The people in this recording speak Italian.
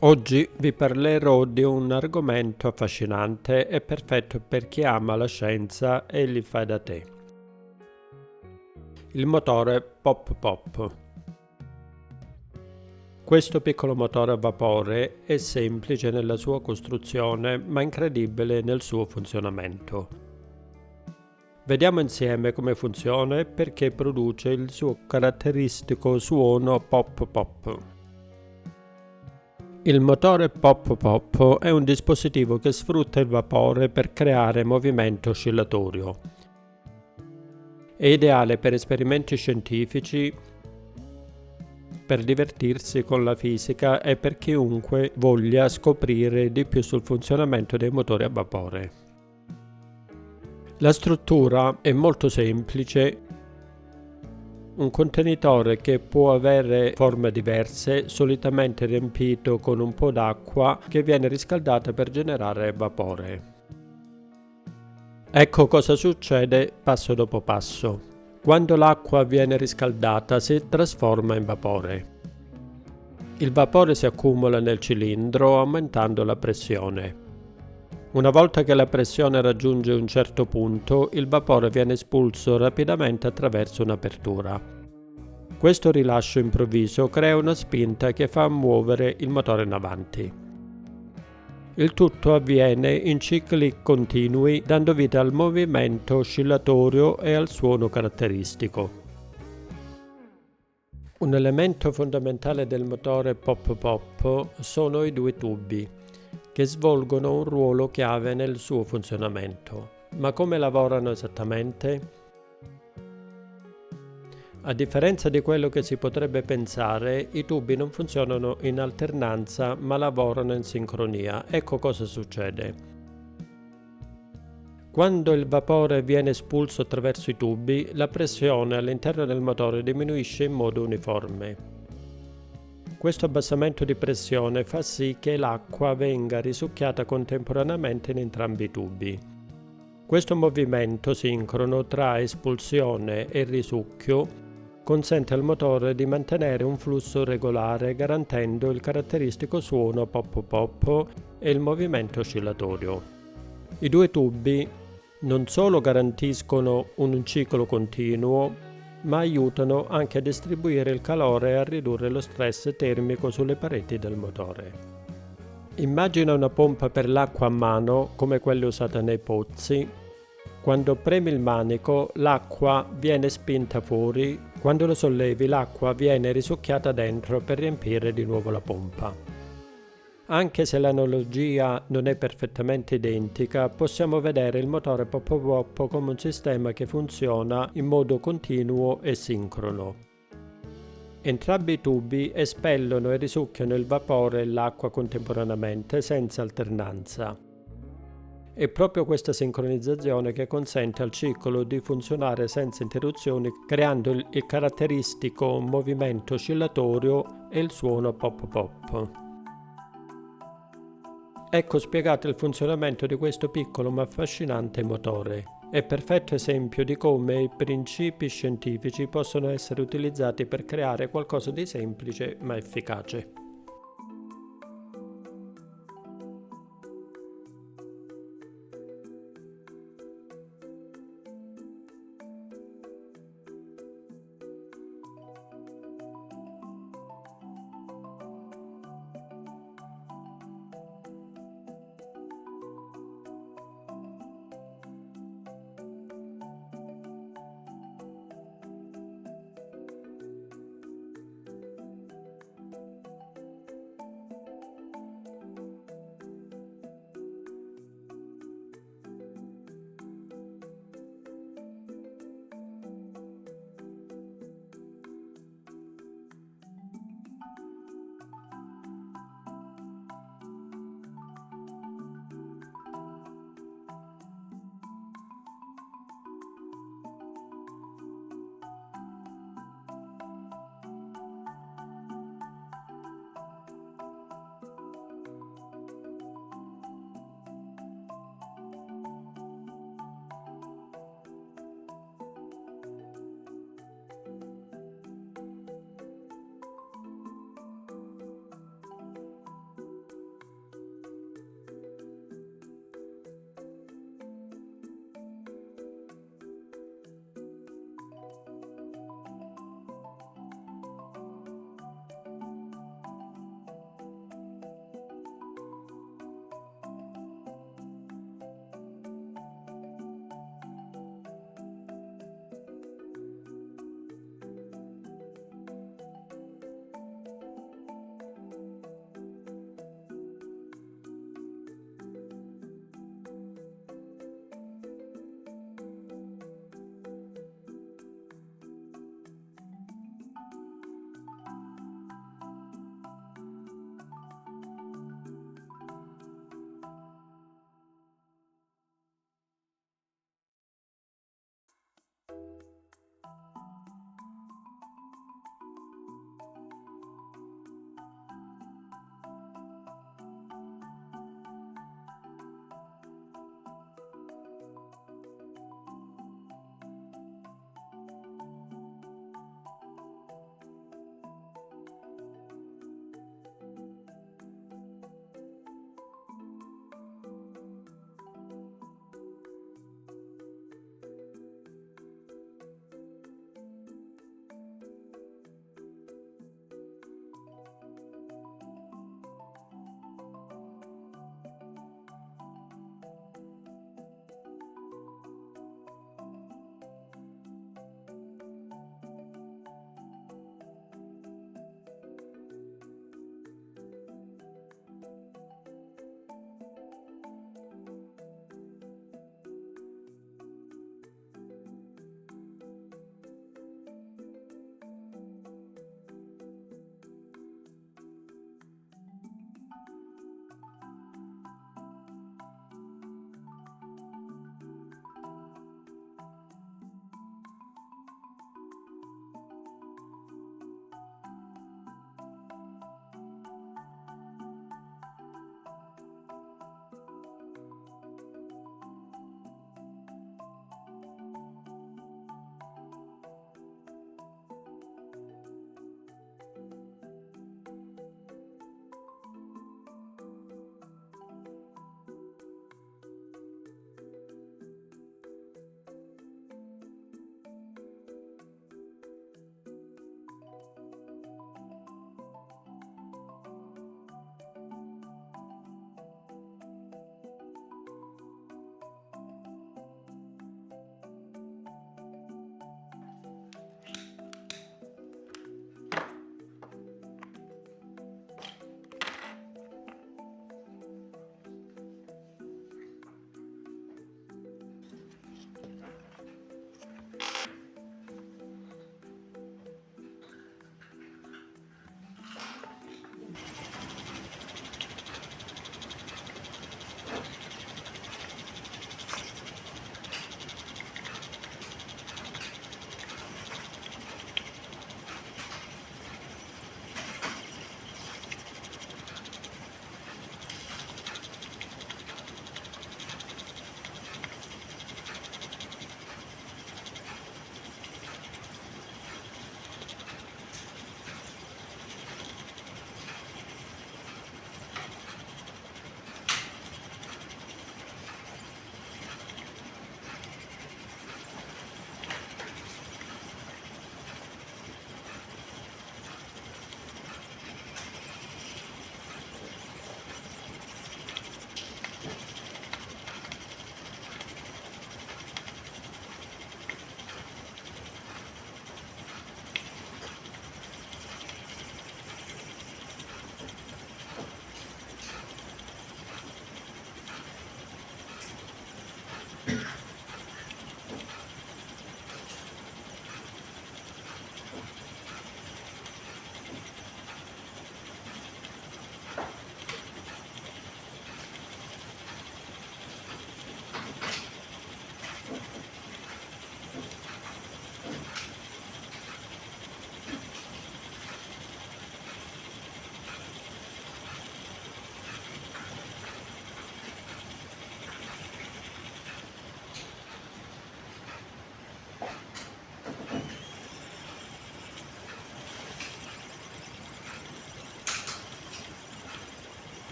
Oggi vi parlerò di un argomento affascinante e perfetto per chi ama la scienza e il fai da te. Il motore pop-pop. Questo piccolo motore a vapore è semplice nella sua costruzione ma incredibile nel suo funzionamento. Vediamo insieme come funziona e perché produce il suo caratteristico suono pop-pop. Il motore pop-pop è un dispositivo che sfrutta il vapore per creare movimento oscillatorio. È ideale per esperimenti scientifici, per divertirsi con la fisica e per chiunque voglia scoprire di più sul funzionamento dei motori a vapore. La struttura è molto semplice, un contenitore che può avere forme diverse, solitamente riempito con un po' d'acqua che viene riscaldata per generare vapore. Ecco cosa succede passo dopo passo. Quando l'acqua viene riscaldata si trasforma in vapore. Il vapore si accumula nel cilindro aumentando la pressione. Una volta che la pressione raggiunge un certo punto, il vapore viene espulso rapidamente attraverso un'apertura. Questo rilascio improvviso crea una spinta che fa muovere il motore in avanti. Il tutto avviene in cicli continui, dando vita al movimento oscillatorio e al suono caratteristico. Un elemento fondamentale del motore pop-pop sono i due tubi, che svolgono un ruolo chiave nel suo funzionamento. Ma come lavorano esattamente? A differenza di quello che si potrebbe pensare, i tubi non funzionano in alternanza ma lavorano in sincronia. Ecco cosa succede. Quando il vapore viene espulso attraverso i tubi, la pressione all'interno del motore diminuisce in modo uniforme. Questo abbassamento di pressione fa sì che l'acqua venga risucchiata contemporaneamente in entrambi i tubi. Questo movimento sincrono tra espulsione e risucchio consente al motore di mantenere un flusso regolare garantendo il caratteristico suono pop-pop e il movimento oscillatorio. I due tubi non solo garantiscono un ciclo continuo, ma aiutano anche a distribuire il calore e a ridurre lo stress termico sulle pareti del motore. Immagina una pompa per l'acqua a mano come quelle usate nei pozzi. Quando premi il manico, l'acqua viene spinta fuori, quando lo sollevi l'acqua viene risucchiata dentro per riempire di nuovo la pompa. Anche se l'analogia non è perfettamente identica, possiamo vedere il motore pop-pop come un sistema che funziona in modo continuo e sincrono. Entrambi i tubi espellono e risucchiano il vapore e l'acqua contemporaneamente senza alternanza. È proprio questa sincronizzazione che consente al ciclo di funzionare senza interruzioni, creando il caratteristico movimento oscillatorio e il suono pop-pop. Ecco spiegato il funzionamento di questo piccolo ma affascinante motore. È perfetto esempio di come i principi scientifici possono essere utilizzati per creare qualcosa di semplice ma efficace.